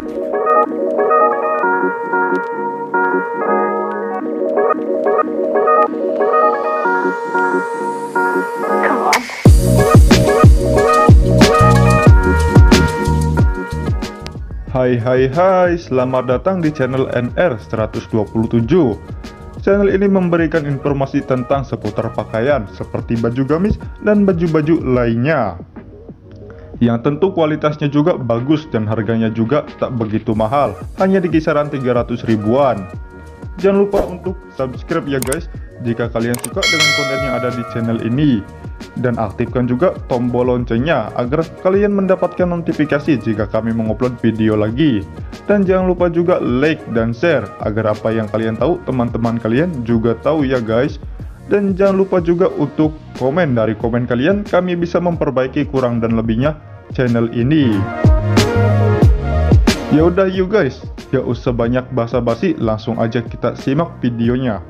Hai, selamat datang di channel NR 127. Channel ini memberikan informasi tentang seputar pakaian seperti baju gamis dan baju-baju lainnya, yang tentu kualitasnya juga bagus dan harganya juga tak begitu mahal, hanya di kisaran 300 ribuan. Jangan lupa untuk subscribe ya guys jika kalian suka dengan konten yang ada di channel ini, dan aktifkan juga tombol loncengnya agar kalian mendapatkan notifikasi jika kami mengupload video lagi. Dan jangan lupa juga like dan share agar apa yang kalian tahu teman-teman kalian juga tahu ya guys. Dan jangan lupa juga untuk komen, dari komen kalian kami bisa memperbaiki kurang dan lebihnya channel ini. Ya udah yuk guys, gak usah banyak basa-basi, langsung aja kita simak videonya.